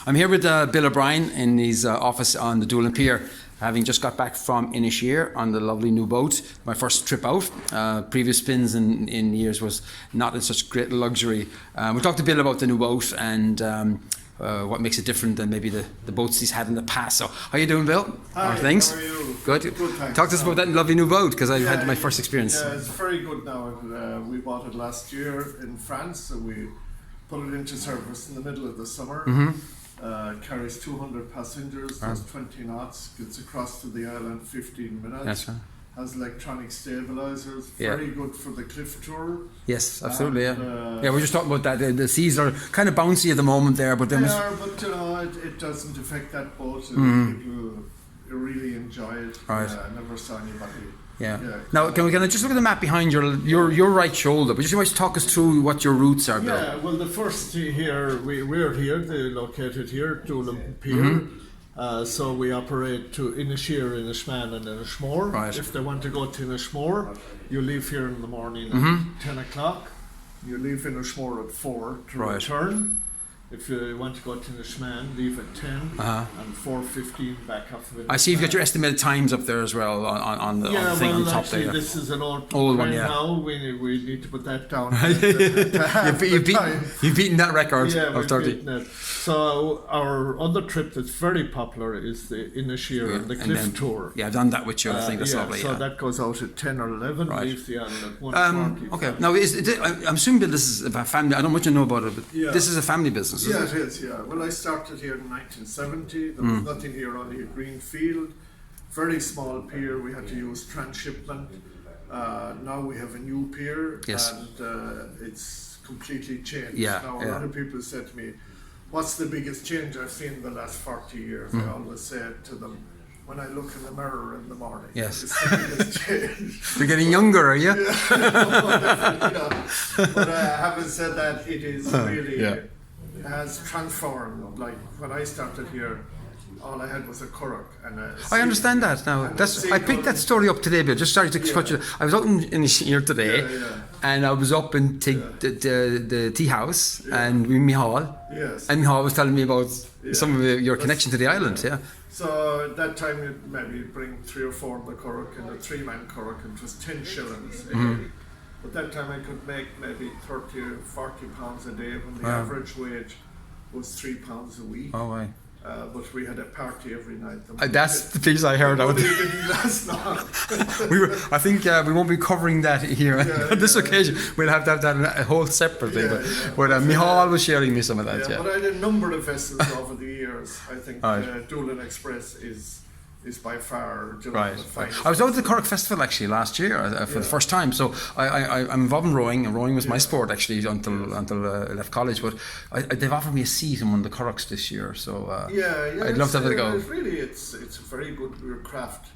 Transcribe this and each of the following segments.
I'm here with Bill O'Brien in his office on the Doolin Pier, having just got back from Inisheer on the lovely new boat. My first trip out. Previous spins in years was not in such great luxury. We talked to Bill about the new boat and what makes it different than maybe the boats he's had in the past. So, how you doing, Bill? Hi, things? how are you? Good. Thanks. Talk to us about that lovely new boat, because I've had my first experience. Yeah, it's very good now. We bought it last year in France, so we put it into service in the middle of the summer. Carries 200 passengers, does 20 knots, gets across to the island 15 minutes. That's right. Has electronic stabilizers, very good for the cliff tour. Yes, absolutely. Yeah, we're just talking about that. The seas are kind of bouncy at the moment there, but then but it doesn't affect that boat. People really enjoy it. Right. Never saw anybody. Yeah. Now, can I just look at the map behind your right shoulder? But just always talk us through what your routes are, Bill. Yeah. Well, the first here we're here. They're located here, Doolin Pier. So we operate to Inisheer, Inishman and Inishmore. Right. If they want to go to Inishmore, you leave here in the morning at 10 o'clock. You leave Inishmore at 4 to return. If you want to go to Inishman, leave at 10 and 4:15 back off of it. I see you've got your estimated times up there as well on the thing on top there. This is an old one. Yeah. Now we need to put that down. You've beaten that record of 30. So our other trip that's very popular is the Inisheer and the Cliff Tour. Yeah, I've done that with you. I think that's lovely. So that goes out at 10 or 11. Leaves the island at 1:40. Okay. Now, I'm assuming that this is a family. I don't know what you know about it, but this is a family business. Yeah, it is. Yeah. Well, I started here in 1970. There was nothing here, only a green field. Very small pier. We had to use transshipment. Now we have a new pier, and it's completely changed. Now a lot of people say to me, "What's the biggest change I've seen in the last 40 years?" I always say to them, when I look in the mirror in the morning, yes, it's the biggest change. You're getting younger, are you? But having said that, it is really has transformed. Like when I started here, all I had was a currach and I understand that now. I picked that story up today, Bill. Just sorry to cut you. I was out in here today, and I was up in the tea house and with Michal. Yes. And Michal was telling me about some of your connection to the island. Yeah. So at that time, you'd maybe bring 3 or 4 of the currach and a 3-man currach, and it was 10 shillings a day. But that time I could make maybe 30 or 40 pounds a day when the average wage was £3 a week. Oh, right. But we had a party every night. That's the piece I heard out. It didn't last long. I think we won't be covering that here on this occasion. We'll have to have that a whole separate thing. But Michal was sharing me some of that. But I had a number of vessels over the years. I think Doolin Express is by far the finest. I was out at the Cork Festival actually last year for the first time. So I'm involved in rowing, and rowing was my sport actually until I left college. But they've offered me a seat in one of the currachs this year. So I'd love to have a go. It's a very good craft.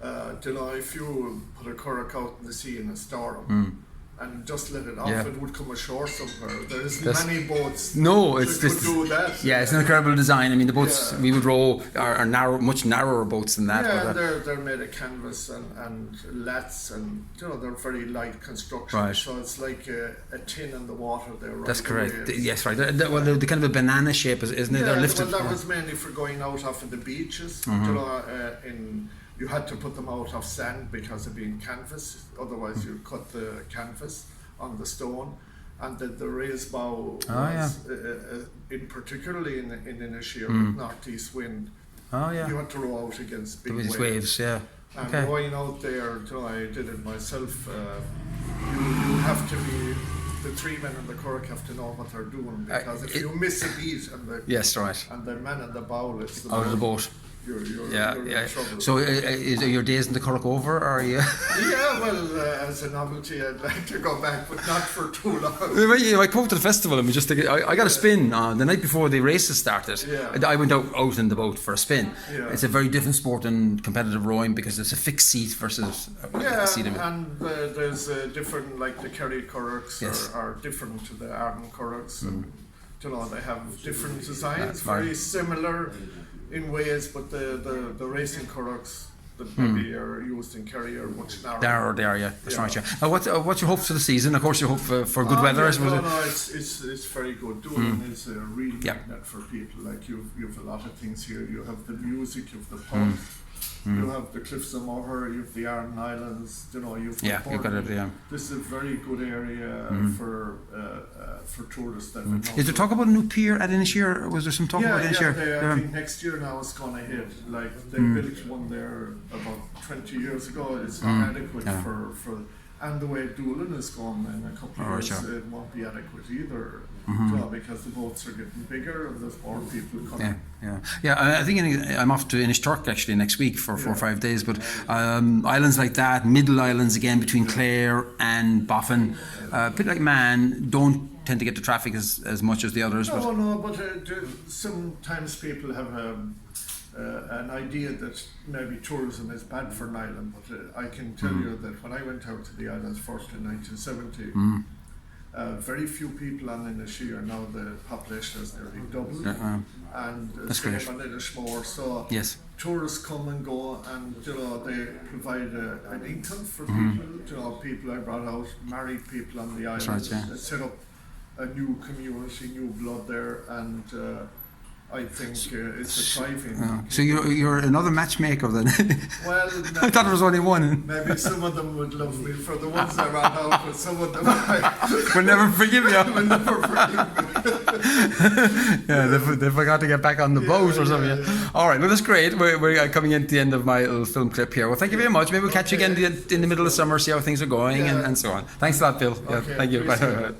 If you put a currach out in the sea in a storm. And just let it off, it would come ashore somewhere. There's many boats that could do that. Yeah, it's an incredible design. I mean, the boats we would row are narrow, much narrower boats than that. Yeah, they're made of canvas and lats, and they're very light construction. Right. So it's like a tin in the water there. That's correct. Yes, right. They're kind of a banana shape, isn't it? They're lifted. Well, that was mainly for going out off of the beaches. You had to put them out of sand because of being canvas, otherwise you'd cut the canvas on the stone. And the raised bow was, particularly in Inisheer with northeast wind, you had to row out against big waves. And going out there, I did it myself, you have to be, the 3 men in the currach have to know what they're doing, because if you miss a beat and the man in the bow lifts the out of the boat. You're in trouble. So are your days in the currach over, or are you? As a novelty, I'd like to go back, but not for too long. I come up to the festival and we just I got a spin the night before the races started. I went out in the boat for a spin. It's a very different sport than competitive rowing, because it's a fixed seat versus a seat. And there's different, like the Kerry currachs are different to the Arden currachs. And, they have different designs, very similar in ways, but the racing currachs that maybe are used in Kerry are much narrower. There, yeah, that's right. Yeah. What's your hopes for the season? Of course, you hope for good weather. Yeah, I suppose. no, it's very good. Doolin is a real magnet for people. Like you've a lot of things here. You have the music, you have the pub, you have the Cliffs of Moher, you have the Aran Islands. You know, you've you've got it. Yeah. This is a very good area for tourists. That Is there talk about a new pier at Inisheer? Was there some talk about Inisheer? I think next year now it's going to hit. Like they built one there about 20 years ago. It's not adequate for and the way Doolin is going in a couple of years, it won't be adequate either. Because the boats are getting bigger and there's more people coming. I think I'm off to Inishturk actually next week for 4 or 5 days. But islands like that, middle islands again between Clare and Boffin, a bit like Man, don't tend to get the traffic as much as the others. But sometimes people have an idea that maybe tourism is bad for an island. But I can tell you that when I went out to the islands first in 1970. Very few people on Inisheer. Now the population has nearly doubled, and that's great. On Inishmore, so tourists come and go, and they provide an income for people. People I brought out, married people on the island, they set up a new community, new blood there, and I think it's a thriving. So you're another matchmaker then? Well, I thought there was only one. Maybe some of them would love me for the ones I ran out, but some of them will never forgive you. will never forgive me. They forgot to get back on the boat or something. All right, well that's great. We're coming into the end of my little film clip here. Well, thank you very much. Maybe we'll catch you again in the middle of summer, see how things are going and so on. Thanks a lot, Bill. Okay, thank you. Bye.